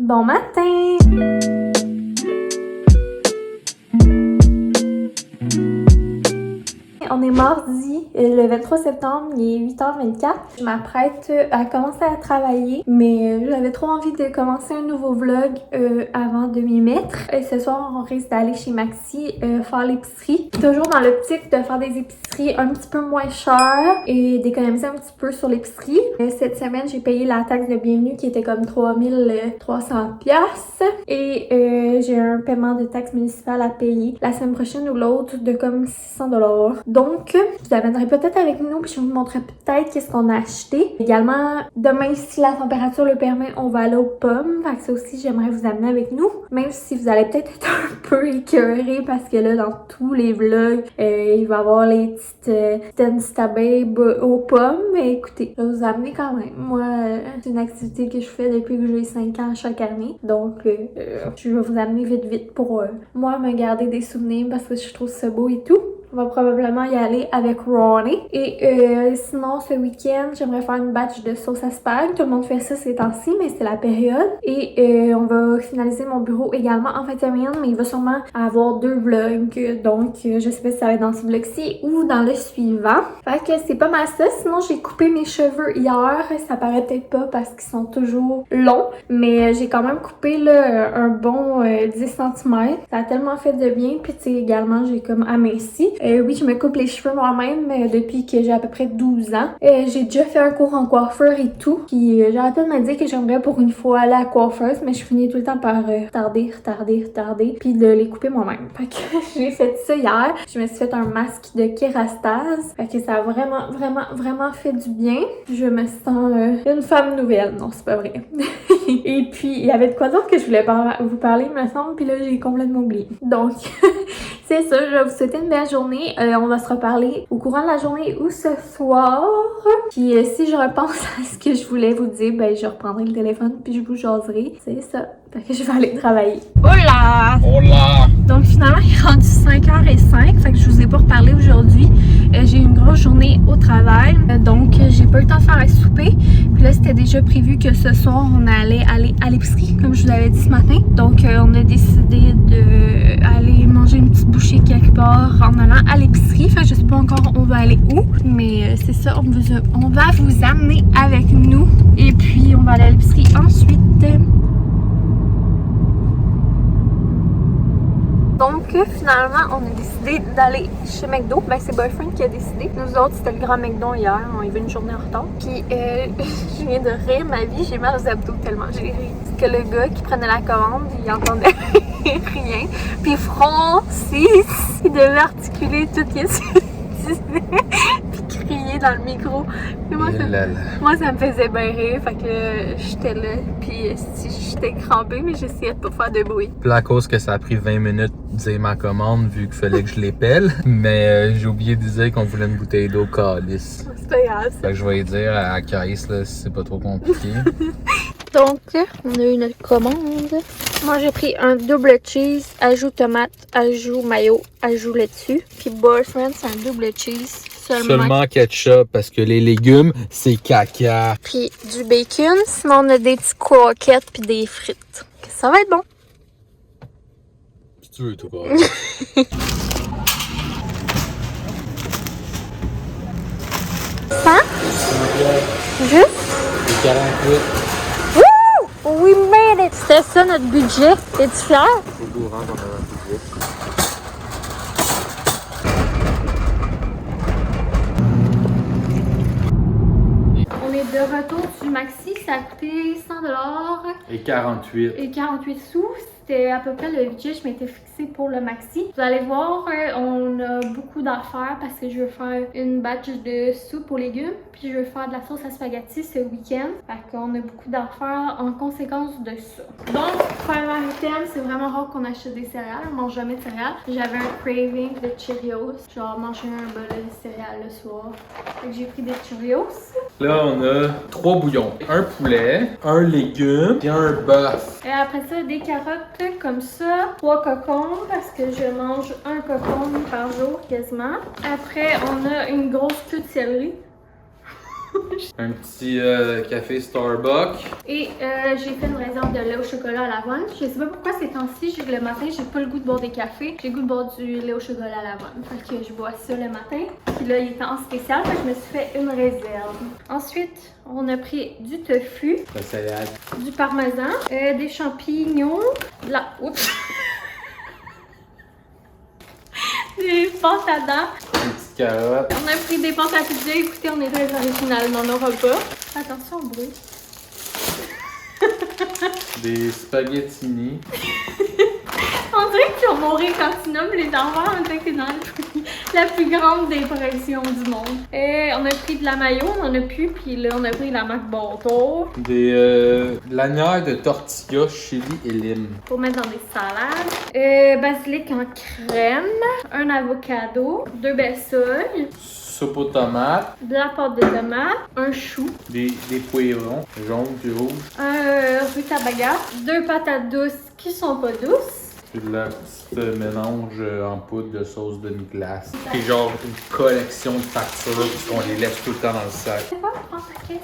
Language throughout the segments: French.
Bon matin! On est mardi, le 23 septembre, il est 8h24. Je m'apprête à commencer à travailler, mais j'avais trop envie de commencer un nouveau vlog avant de m'y mettre. Et ce soir, on risque d'aller chez Maxi faire l'épicerie. Toujours dans l'optique de faire des épiceries un petit peu moins chères et d'économiser un petit peu sur l'épicerie. Cette semaine, j'ai payé la taxe de bienvenue qui était comme 3300 $. Et j'ai un paiement de taxe municipale à payer la semaine prochaine ou l'autre de comme 600 $. Donc, je vous amènerai peut-être avec nous puis je vous montrerai peut-être qu'est-ce qu'on a acheté. Également, demain, si la température le permet, on va aller aux pommes. Fait que ça aussi, j'aimerais vous amener avec nous. Même si vous allez peut-être être un peu écœurés parce que là, dans tous les vlogs, il va y avoir les petites Instababe aux pommes. Mais écoutez, je vais vous amener quand même. Moi, c'est une activité que je fais depuis que j'ai 5 ans chaque année. Donc, je vais vous amener vite pour moi me garder des souvenirs parce que je trouve ça beau et tout. On va probablement y aller avec Ronnie. Et sinon, ce week-end, j'aimerais faire une batch de sauce à spag. Tout le monde fait ça ces temps-ci, mais c'est la période. Et on va finaliser mon bureau également en fin de semaine, mais il va sûrement avoir 2 vlogs. Donc, je sais pas si ça va être dans ce vlog-ci ou dans le suivant. Fait que c'est pas mal ça. Sinon, j'ai coupé mes cheveux hier. Ça paraît peut-être pas parce qu'ils sont toujours longs, mais j'ai quand même coupé là, un bon 10 cm. Ça a tellement fait de bien. Puis, tu sais, également, j'ai comme aminci. Oui, je me coupe les cheveux moi-même depuis que j'ai à peu près 12 ans. J'ai déjà fait un cours en coiffeur et tout. Puis j'arrête pas de me dire que j'aimerais pour une fois aller à la coiffeuse, mais je finis tout le temps par retarder, puis de les couper moi-même. Fait que j'ai fait ça hier. Je me suis fait un masque de kérastase. Fait que ça a vraiment fait du bien. Je me sens une femme nouvelle. Non, c'est pas vrai. Et puis, il y avait de quoi d'autre que je voulais vous parler, il me semble. Puis là, j'ai complètement oublié. Donc, c'est ça. Je vais vous souhaiter une belle journée. On va se reparler au courant de la journée ou ce soir. Puis si je repense à ce que je voulais vous dire, ben je reprendrai le téléphone puis je vous jaserai. C'est ça. Fait que je vais aller travailler. Hola! Hola! Donc finalement, il est rendu 5h05. Fait que je vous ai pas reparlé aujourd'hui. J'ai eu une grosse journée au travail. Donc j'ai pas eu le temps de faire un souper. Puis là, c'était déjà prévu que ce soir, on allait aller à l'épicerie, comme je vous l'avais dit ce matin. Donc on a décidé d'aller manger une petite bouchée quelque part en allant à l'épicerie. Enfin, je sais pas encore on va aller où, mais c'est ça, on va vous amener avec nous. Et puis, on va aller à l'épicerie ensuite. Donc, finalement, on a décidé d'aller chez McDo. Ben, c'est Boyfriend qui a décidé. Nous autres, c'était le grand McDo hier. On y va une journée en retard. Puis, je viens de rire ma vie. J'ai mal aux abdos tellement j'ai ri. Parce que le gars qui prenait la commande, il entendait rien. Puis Francis, il devait articuler tout ce qu'il disait. Puis crier dans le micro. Puis moi, ça me faisait bien rire. Fait que j'étais là. Puis j'étais crampée, mais j'essayais de pas faire de bruit. Puis à cause que ça a pris 20 minutes de dire ma commande, vu qu'il fallait que je l'épelle. Mais j'ai oublié de dire qu'on voulait une bouteille d'eau calice. C'est pas grave. Fait que je vais lui dire à Caïs là, si c'est pas trop compliqué. Donc, on a eu notre commande. Moi, j'ai pris un double cheese, ajout tomate, ajout mayo, ajout laitue. Puis Boyfriend, c'est un double cheese. Seulement ketchup, parce que les légumes, c'est caca. Puis du bacon. Sinon, on a des petits croquettes puis des frites. Ça va être bon. Si tu veux, tout quoi. Ça? Juste? 48. Wouh! We made it! C'était ça notre budget. Es-tu fier? C'est gourand qu'on a un budget. On est de retour du Maxi. Ça a coûté 100 $. Et 48. Et 48 sous. C'était à peu près le budget que je m'étais fixé pour le Maxi. Vous allez voir, on a beaucoup d'affaires parce que je veux faire une batch de soupe aux légumes. Puis je veux faire de la sauce à spaghetti ce week-end. Fait qu'on a beaucoup d'affaires en conséquence de ça. Donc, premier item, c'est vraiment rare qu'on achète des céréales. On mange jamais de céréales. J'avais un craving de Cheerios. Genre manger un bol de céréales le soir. Fait que j'ai pris des Cheerios. Là, on a 3 bouillons. Un poulet, un légume et un bœuf. Et après ça, des carottes comme ça. 3 cocombes parce que je mange un cocombe par jour quasiment. Après, on a une grosse queue de céleri. Un petit café Starbucks. Et j'ai fait une réserve de lait au chocolat à l'avoine. Je sais pas pourquoi ces temps-ci, le matin, j'ai pas le goût de boire des cafés. J'ai le goût de boire du lait au chocolat à l'avoine. Fait que je bois ça le matin. Puis là, il était en spécial, fait que je me suis fait une réserve. Ensuite, on a pris du tofu, La salade. du parmesan, des champignons, de la... Oups! Des pâtes à dents. Une petite carotte. On a pris des pâtes à pizza. Écoutez, on est très original dans nos repas. Attention au bruit. Des spaghettini. On dirait que tu vas mourir quand tu nommes les enfants. On dirait que t'es dans la plus grande dépression du monde. Et on a pris de la mayo, on en a plus. Puis là, on a pris la marque Bordeaux Des lanières de tortilla, chili et lime. pour mettre dans des salades. Basilic en crème, un avocado, 2 bestioles, Soupe aux tomates. de la pâte de tomate, un chou, Des poivrons jaunes et rouges. un rutabaga, 2 patates douces qui sont pas douces. Puis de la petite mélange en poudre de sauce demi-glace. Puis genre une collection de factures parce qu'on les laisse tout le temps dans le sac. C'est quoi? Prends ta caisse.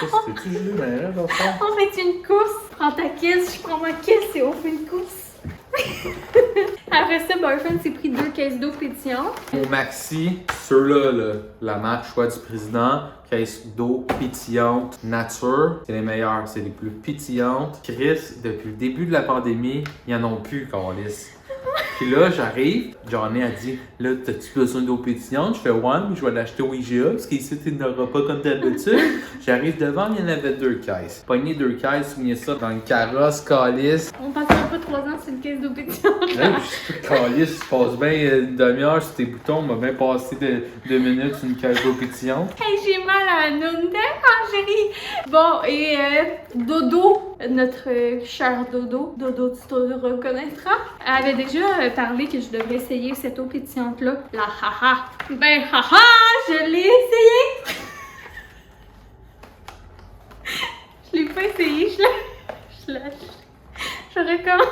C'est-tu juste là, dans ça? On fait une course. Prends ta caisse, je prends ma caisse et on fait une course. Après ça, Boyfriend s'est pris 2 caisses d'eau pétillante. Au Maxi, ceux-là, là, la marque Choix du Président, caisse d'eau pétillante nature, c'est les meilleures, c'est les plus pétillantes. Chris, depuis le début de la pandémie, ils en ont plus, Carlis. Puis là, j'arrive, Johnny a dit, là, t'as-tu besoin d'eau pétillante? Je fais, ouais, mais je vais l'acheter au IGA, parce qu'ici, tu n'auras pas comme d'habitude. J'arrive devant, il y en avait 2 caisses. Pogné 2 caisses, souvenez ça dans une carrosse, Carlis. On passera pas 3 ans sur une caisse d'eau pétillante. Hey, je suis Carlis, tu passes bien une demi-heure sur tes boutons, on m'a bien passé 2 minutes sur une caisse d'eau pétillante. Hey, j'ai mal à la noune tellement chérie. Bon, et Dodo, notre cher Dodo, tu te reconnaîtras, avait déjà parlé que je devrais essayer cette eau pétillante-là. La haha. Ben haha, je l'ai essayé. Je l'ai pas essayé, je recommence.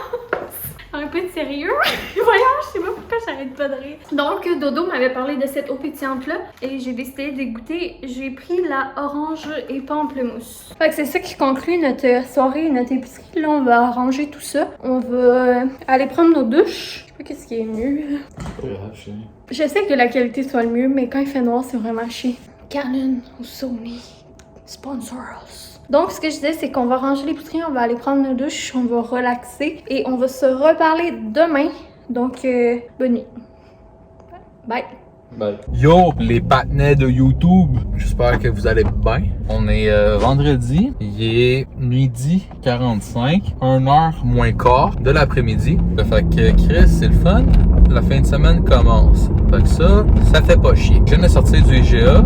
Un peu de sérieux. Voyons, je sais pas pourquoi j'arrête pas de rire. Donc, Dodo m'avait parlé de cette eau pétillante-là et j'ai décidé de goûter. J'ai pris la orange et pamplemousse. Fait que c'est ça qui conclut notre soirée, notre épicerie. Là, on va ranger tout ça. On va aller prendre nos douches. Je sais pas qu'est-ce qui est mieux. Je sais que la qualité soit le mieux, mais quand il fait noir, c'est vraiment chiant. Canon ou Sony, sponsor us. Donc, ce que je disais, c'est qu'on va ranger l'épicerie, on va aller prendre nos douches, on va relaxer et on va se reparler demain. Donc, bonne nuit. Bye. Bye. Yo, les patinets de YouTube, j'espère que vous allez bien. On est vendredi, il est 12h45, 1h moins quart de l'après-midi. Fait que Chris, c'est le fun, la fin de semaine commence. Fait que ça fait pas chier. Je viens de sortir du IGA,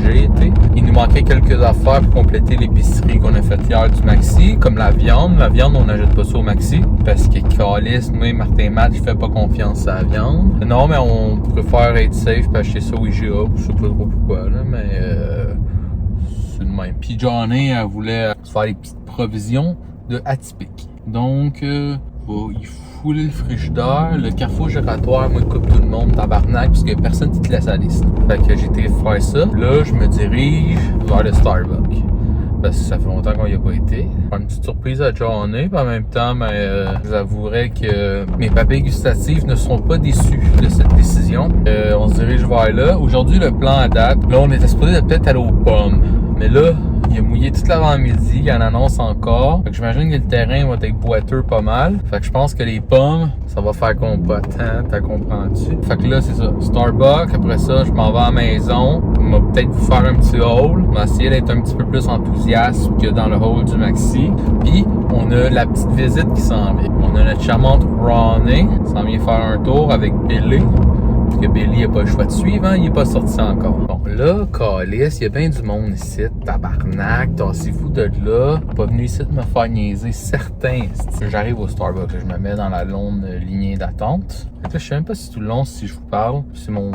j'ai été. Il nous manquait quelques affaires pour compléter l'épicerie qu'on a faite hier du Maxi, comme la viande. La viande, on n'achète pas ça au Maxi, parce que Calis, moi, Martin et Matt, je fais pas confiance à la viande. Non, mais on préfère être safe et acheter ça au IGA. Je sais pas trop pourquoi, là, mais c'est le même. Puis Johnny, elle voulait se faire des petites provisions de atypiques. Donc, il fouler le frigidaire, le carrefour giratoire, moi, coupe tout le monde, tabarnak, parce que personne qui te laisse à la liste. Fait que j'ai été faire ça. Là, je me dirige vers le Starbucks. Parce que ça fait longtemps qu'on y a pas été. Une petite surprise à Johnny, puis en même temps, je vous avouerai que mes papilles gustatives ne sont pas déçus de cette décision. On se dirige vers là. Aujourd'hui, le plan à date, là, on était supposé peut-être aller aux pommes. Mais là, il a mouillé toute l'avant-midi, il en annonce encore. Fait que j'imagine que le terrain va être boiteux pas mal. Fait que je pense que les pommes, ça va faire compote, hein, t'as comprends-tu? Fait que là, c'est ça, Starbucks, après ça, je m'en vais à la maison. On va peut-être vous faire un petit haul. On va essayer d'être un petit peu plus enthousiaste que dans le haul du Maxi. Puis, on a la petite visite qui s'en vient. On a notre charmante Ronnie, qui s'en vient faire un tour avec Billy. Parce que Billy n'a pas le choix de suivre, hein? Il n'est pas sorti encore. Bon, là, Calis, il y a bien du monde ici. Tabarnak, tassez-vous de là. Pas venu ici de me faire niaiser, certain. J'arrive au Starbucks, là, je me mets dans la longue lignée d'attente. Là, je sais même pas si tout le long, si je vous parle, si mon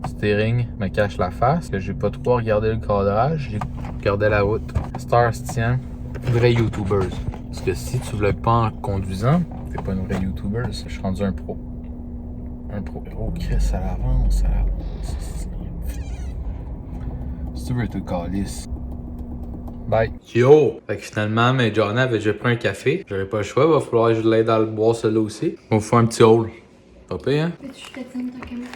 steering me cache la face, que j'ai pas trop regardé le cadrage, j'ai regardé la route. Star se tient, vrai YouTubers. Parce que si tu vlogs pas en conduisant, t'es pas une vraie YouTuber, je suis rendu un pro. Un trop gros Chris, ça l'avance, Si tu veux te calice. Bye. Yo! Fait que finalement, mais Johnny avait déjà pris un café. J'avais pas le choix, il va falloir que je l'aide à le boire celui-là aussi. On va faire un petit haul. Pas pire, hein? Peux-tu t'éteindre ta caméra?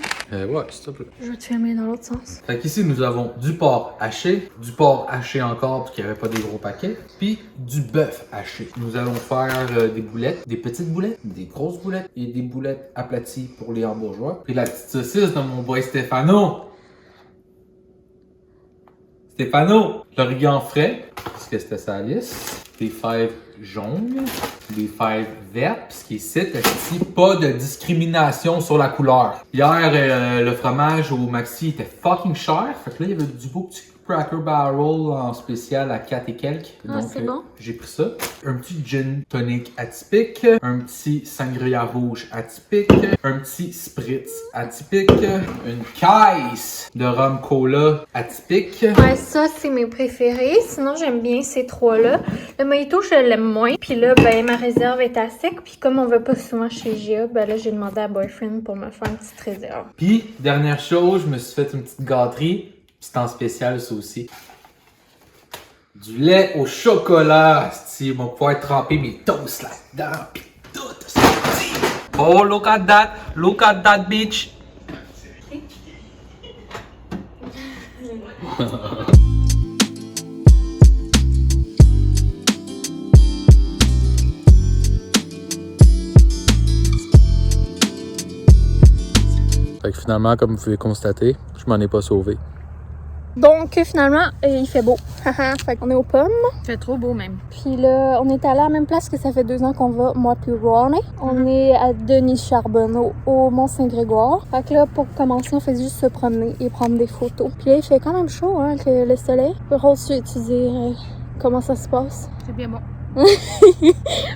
Ouais, s'il te plaît. Je vais te filmer dans l'autre sens. Fait qu'ici, nous avons du porc haché, du porc haché encore parce qu'il n'y avait pas des gros paquets, puis du bœuf haché. Nous allons faire des boulettes, des petites boulettes, des grosses boulettes et des boulettes aplaties pour les hambourgeois. Puis la petite saucisse de mon boy Stéphano. L'origan frais, parce que c'était sa liste. Des fèves jaunes, des fèves vertes, ce qui est ici, pas de discrimination sur la couleur. Hier, le fromage au Maxi était fucking cher, fait que là, il y avait du beau petit Cracker Barrel en spécial à 4 et quelques. Ah, Donc, c'est bon. j'ai pris ça. Un petit gin tonic atypique, un petit sangria rouge atypique, un petit spritz atypique, une caisse de rhum cola atypique. Ouais, ça, c'est mes préférés. Sinon, j'aime bien ces trois-là. Le mojito, je l'aime moins. Puis là, ben, ma réserve est à sec. Puis comme on va pas souvent chez Gia, ben là, j'ai demandé à Boyfriend pour me faire une petite réserve. Puis, dernière chose, je me suis fait une petite gâterie. C'est en spécial, ça aussi. Du lait au chocolat. On va pouvoir tremper mes toasts là-dedans. Pis tout, c'est petit. Oh, look at that bitch. Fait que finalement, comme vous pouvez constater, je m'en ai pas sauvé. Donc, finalement, il fait beau. Fait qu'on est aux pommes. Il fait trop beau même. Puis là, on est allé à la même place que ça fait 2 ans qu'on va, moi puis Ronnie. On est à Denis Charbonneau, au Mont-Saint-Grégoire. Fait que là, pour commencer, on fait juste se promener et prendre des photos. Puis là, il fait quand même chaud, hein, avec le soleil. Rose, tu dire comment ça se passe? C'est bien bon.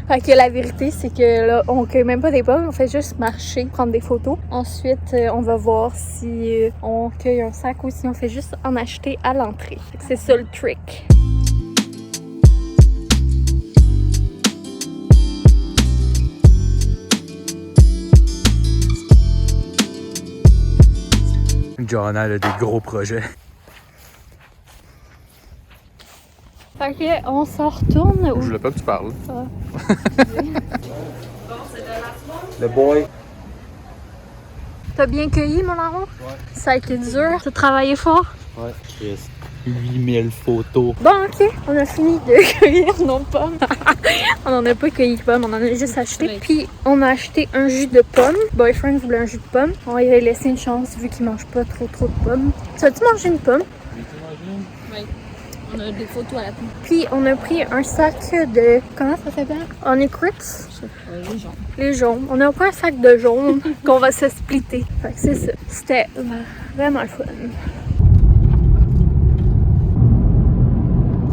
Fait que la vérité, c'est que là, on cueille même pas des pommes, on fait juste marcher, prendre des photos. Ensuite, on va voir si on cueille un sac ou si on fait juste en acheter à l'entrée. Fait que c'est ça le trick. Johanna a des gros projets. Fait que on s'en retourne. Je voulais pas que tu parles. Ah. Le boy. T'as bien cueilli, mon larron? Ouais. Ça a été dur. T'as travaillé fort? Ouais, Chris. 8000 photos. Bon, ok. On a fini de cueillir nos pommes. On en a pas cueilli de pommes, on en a juste acheté. Puis, on a acheté un jus de pommes. Boyfriend voulait un jus de pommes. On va lui laisser une chance vu qu'il mange pas trop de pommes. Tu as-tu mangé une pomme? Oui. On a des photos à la pomme. Puis, on a pris un sac de... Comment ça s'appelle? Honey Crips? Les jaunes. Les jaunes. On a pris un sac de jaunes qu'on va se splitter. Fait que c'est ça. C'était vraiment le fun.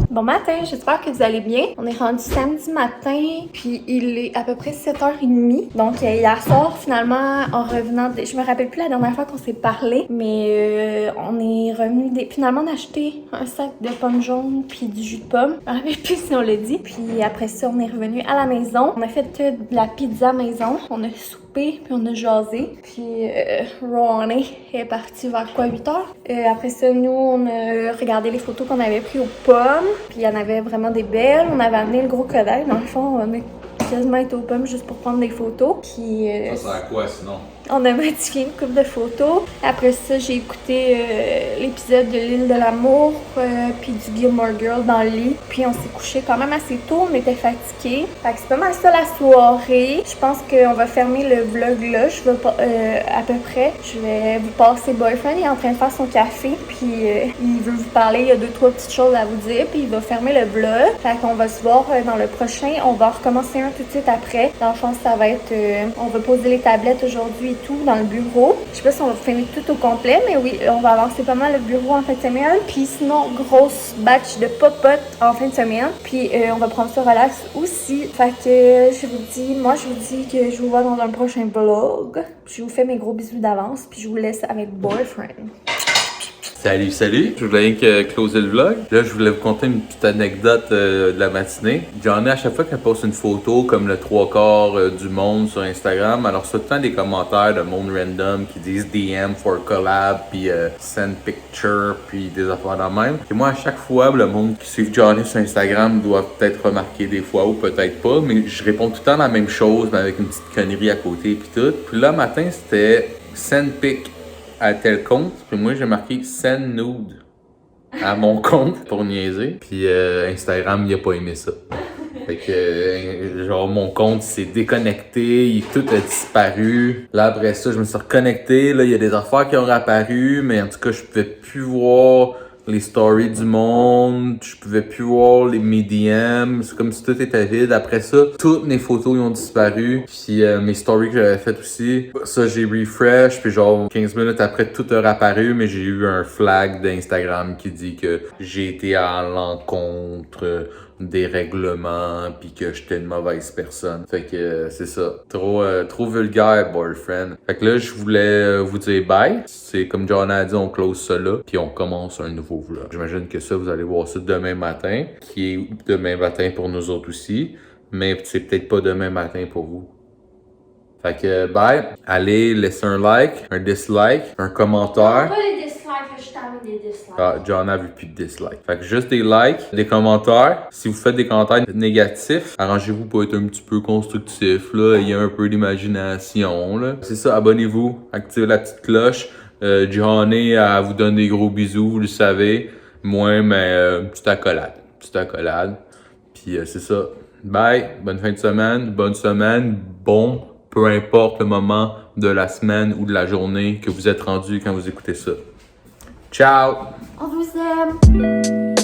Bon matin, j'espère que vous allez bien. On est rendu samedi matin, puis il est à peu près 7h30. Donc hier soir, finalement, en revenant, je me rappelle plus la dernière fois qu'on s'est parlé, mais on est revenu, finalement on a acheté un sac de pommes jaunes puis du jus de pomme. Je me rappelle plus si on l'a dit. Puis après ça, on est revenu à la maison. On a fait de la pizza maison. On a soupé, puis on a jasé. Puis Ronnie est parti vers quoi, 8h? Après ça, nous, on a regardé les photos qu'on avait prises aux pommes. Puis il y en avait vraiment des belles. On avait amené le gros Kodak. Dans le fond, on a quasiment été aux pommes juste pour prendre des photos. Puis Ça sert à quoi sinon? on a modifié une couple de photos. Après ça, j'ai écouté l'épisode de l'île de l'amour, puis du Gilmore Girl dans le lit. Puis on s'est couché quand même assez tôt, on était fatigués. Fait que c'est pas mal ça la soirée. Je pense qu'on va fermer le vlog là. Je vais à peu près. Je vais vous passer Boyfriend. Il est en train de faire son café, puis il veut vous parler. Il y a 2-3 petites choses à vous dire, puis il va fermer le vlog. Fait qu'on va se voir dans le prochain. On va recommencer un tout de suite après. Dans le fond, ça va être... on va poser les tablettes aujourd'hui et tout dans le bureau. Je sais pas si on va filmer tout au complet, mais oui, on va avancer pas mal le bureau en fin de semaine. Puis sinon, grosse batch de popotes en fin de semaine. Puis on va prendre ça relax aussi. Fait que je vous dis que je vous vois dans un prochain vlog. Je vous fais mes gros bisous d'avance, puis je vous laisse avec Boyfriend. Salut, salut! Je voulais closer le vlog. Là, je voulais vous conter une petite anecdote de la matinée. J'en ai à chaque fois qu'elle poste une photo comme le 3/4 du monde sur Instagram. Alors, c'est tout le temps des commentaires de monde random qui disent DM for collab, puis send picture, puis des affaires dans le même. Et moi, à chaque fois, le monde qui suit Johnny sur Instagram doit peut-être remarquer des fois ou peut-être pas, mais je réponds tout le temps la même chose, mais avec une petite connerie à côté, puis tout. Puis là, matin, c'était send pic à tel compte, puis moi j'ai marqué send nude à mon compte pour niaiser, puis Instagram il a pas aimé ça. Fait que genre mon compte s'est déconnecté, tout a disparu. Là après ça je me suis reconnecté, là il y a des affaires qui ont réapparu, mais en tout cas je pouvais plus voir les stories du monde, je pouvais plus voir mes DM, c'est comme si tout était vide. Après ça, toutes mes photos ils ont disparu, puis mes stories que j'avais faites aussi. Ça j'ai refresh, puis genre 15 minutes après tout a réapparu, mais j'ai eu un flag d'Instagram qui dit que j'ai été à l'encontre des règlements puis que j'étais une mauvaise personne. Fait que c'est ça. Trop vulgaire, boyfriend. Fait que là, je voulais vous dire bye. C'est comme John a dit, on close ça là puis on commence un nouveau vlog. J'imagine que ça, vous allez voir ça demain matin, qui est demain matin pour nous autres aussi, mais c'est peut-être pas demain matin pour vous. Fait que bye. Allez, laissez un like, un dislike, un commentaire. Pas les dislikes, je suis tanné des dislikes. Ah, John a vu plus de dislikes. Fait que juste des likes, des commentaires. Si vous faites des commentaires négatifs, arrangez-vous pour être un petit peu constructif, là. Ayez un peu d'imagination, là. C'est ça, abonnez-vous, activez la petite cloche. Johnny, elle vous donne des gros bisous, vous le savez. Moi, mais petite accolade. Puis c'est ça. Bye, bonne fin de semaine, bonne semaine, bon, peu importe le moment de la semaine ou de la journée que vous êtes rendu quand vous écoutez ça. Ciao! On vous aime!